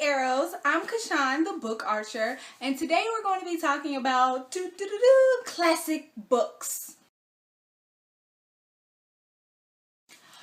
Arrows, I'm Kashan, the book archer, and today we're going to be talking about classic books.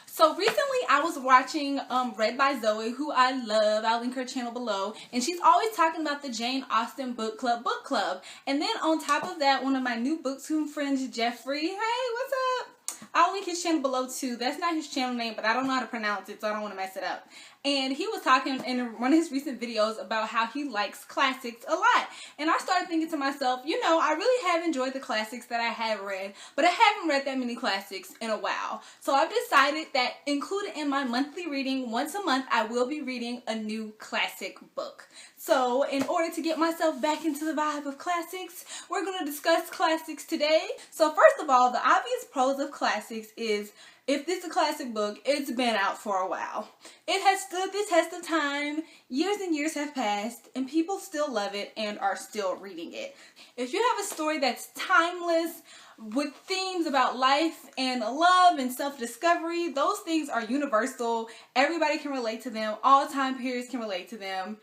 So recently I was watching Read by Zoe, who I love. I'll link her channel below, and she's always talking about the Jane Austen book club. And then on top of that, one of my new BookTube friends, Jeffrey, hey, what's up? I'll link his channel below too. That's not his channel name, but I don't know how to pronounce it, so I don't want to mess it up. And he was talking in one of his recent videos about how he likes classics a lot. And I started thinking to myself, you know, I really have enjoyed the classics that I have read, but I haven't read that many classics in a while. So I've decided that included in my monthly reading, once a month, I will be reading a new classic book. So in order to get myself back into the vibe of classics, we're going to discuss classics today. So first of all, the obvious pros of classics is, if this is a classic book, it's been out for a while. It has stood the test of time. Years and years have passed, and people still love it and are still reading it. If you have a story that's timeless, with themes about life and love and self-discovery, those things are universal. Everybody can relate to them. All time periods can relate to them.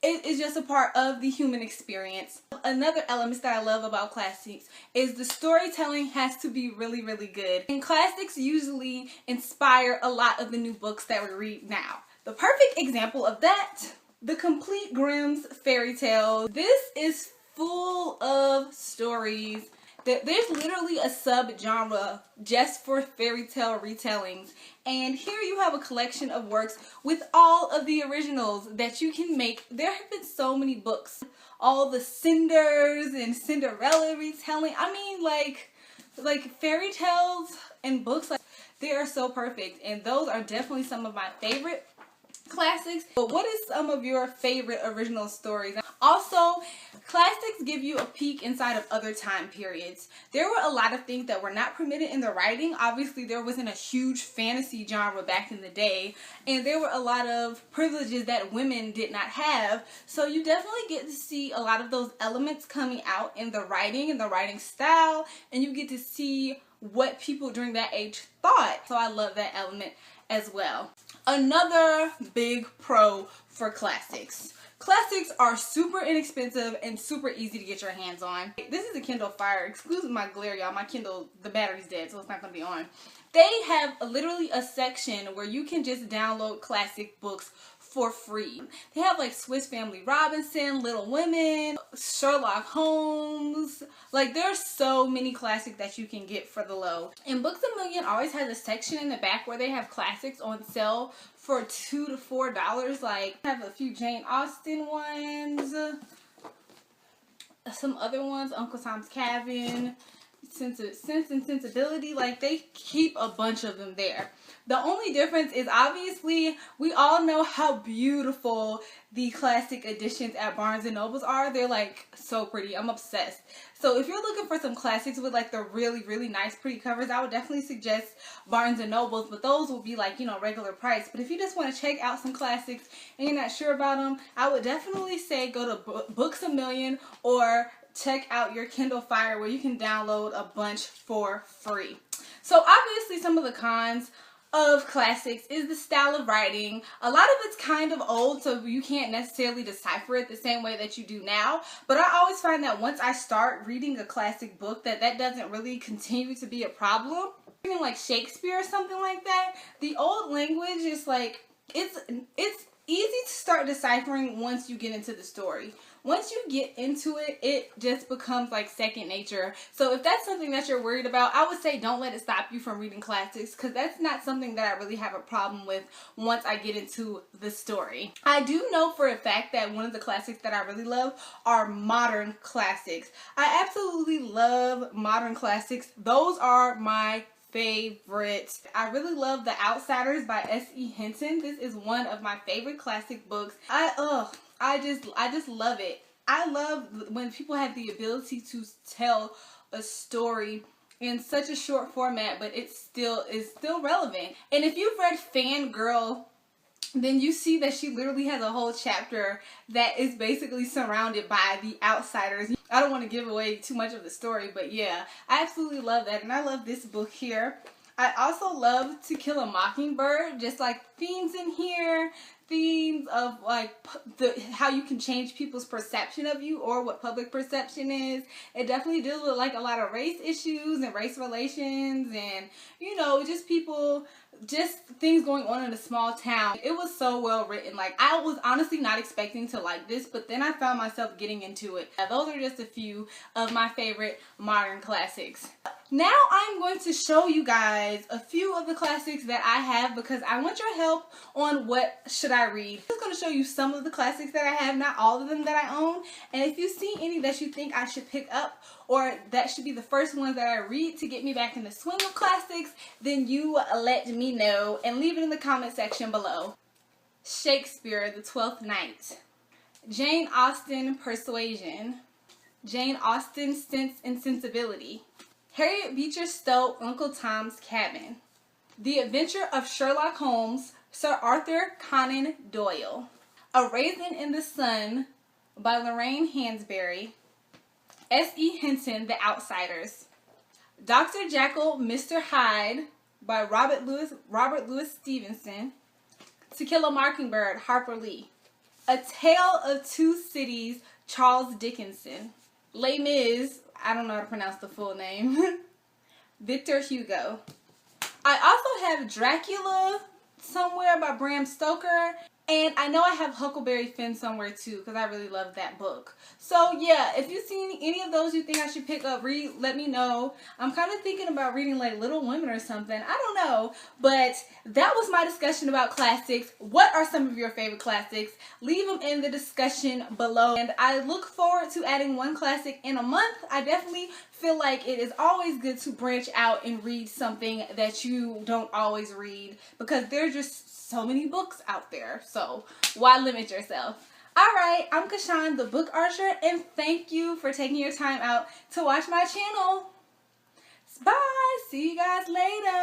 It is just a part of the human experience. Another element that I love about classics is the storytelling has to be really, really good. And classics usually inspire a lot of the new books that we read now. The perfect example of that, the Complete Grimm's fairy tale. This is full of stories. There's literally a sub-genre just for fairy tale retellings. And here you have a collection of works with all of the originals that you can make. There have been so many books. All the Cinders and Cinderella retelling. I mean, like fairy tales and books, like, they are so perfect. And those are definitely some of my favorite classics. But what is some of your favorite original stories? Also, classics give you a peek inside of other time periods. There were a lot of things that were not permitted in the writing. Obviously, there wasn't a huge fantasy genre back in the day, and there were a lot of privileges that women did not have. So you definitely get to see a lot of those elements coming out in the writing style, and you get to see what people during that age thought. So I love that element as well. Another big pro for classics. Classics are super inexpensive and super easy to get your hands on. This is a Kindle Fire. Excuse my glare, y'all. My Kindle, the battery's dead, so it's not going to be on. They have literally a section where you can just download classic books for free. They have like Swiss Family Robinson, Little Women, Sherlock Holmes. Like, there's so many classics that you can get for the low. And Books A Million always has a section in the back where they have classics on sale for $2 to $4. Like, I have a few Jane Austen ones, some other ones, Uncle Tom's Cabin, Sense and Sensibility. Like, they keep a bunch of them there. The only difference is, obviously, we all know how beautiful the classic editions at Barnes & Nobles are. They're like so pretty. I'm obsessed. So if you're looking for some classics with like the really, really nice pretty covers, I would definitely suggest Barnes & Nobles, but those will be like, you know, regular price. But if you just want to check out some classics and you're not sure about them, I would definitely say go to Books A Million or check out your Kindle Fire, where you can download a bunch for free. So obviously some of the cons of classics is the style of writing. A lot of it's kind of old, so you can't necessarily decipher it the same way that you do now. But I always find that once I start reading a classic book, that doesn't really continue to be a problem. Even like Shakespeare or something like that, the old language is like, it's easy to start deciphering once you get into the story. Once you get into it, it just becomes like second nature. So if that's something that you're worried about, I would say don't let it stop you from reading classics, because that's not something that I really have a problem with once I get into the story. I do know for a fact that one of the classics that I really love are modern classics. I absolutely love modern classics. Those are my favorite. I really love The Outsiders by S.E. Hinton. This is one of my favorite classic books. I just love it. I love when people have the ability to tell a story in such a short format, but it is still relevant. And if you've read Fangirl, then you see that she literally has a whole chapter that is basically surrounded by the outsiders. I don't want to give away too much of the story, but yeah, I absolutely love that. And I love this book here. I also love To Kill a Mockingbird, just like themes in here themes of like how you can change people's perception of you, or what public perception is. It definitely deals with like a lot of race issues and race relations, and you know, just people, just things going on in a small town. It was so well written. Like, I was honestly not expecting to like this, but then I found myself getting into it. Those are just a few of my favorite modern classics. Now I'm going to show you guys a few of the classics that I have, because I want your help on what should I read. I'm just going to show you some of the classics that I have, not all of them that I own. And if you see any that you think I should pick up, or that should be the first ones that I read to get me back in the swing of classics, then you let me know and leave it in the comment section below. Shakespeare, The Twelfth Night. Jane Austen, Persuasion. Jane Austen, Sense and Sensibility. Harriet Beecher Stowe, Uncle Tom's Cabin. The Adventure of Sherlock Holmes, Sir Arthur Conan Doyle. A Raisin in the Sun by Lorraine Hansberry. S.E. Hinton, The Outsiders. Dr. Jekyll, Mr. Hyde by Robert Louis Stevenson. To Kill a Mockingbird, Harper Lee. A Tale of Two Cities, Charles Dickens. Les Mis, I don't know how to pronounce the full name. Victor Hugo. I also have Dracula somewhere by Bram Stoker. And I know I have Huckleberry Finn somewhere too, because I really love that book. So yeah, if you see any of those you think I should pick up, read, let me know. I'm kind of thinking about reading like Little Women or something. I don't know. But that was my discussion about classics. What are some of your favorite classics? Leave them in the discussion below. And I look forward to adding one classic in a month. I definitely feel like it is always good to branch out and read something that you don't always read, because there's just so many books out there, so why limit yourself? Alright, I'm Kashawn, the Book Archer, and thank you for taking your time out to watch my channel. Bye! See you guys later!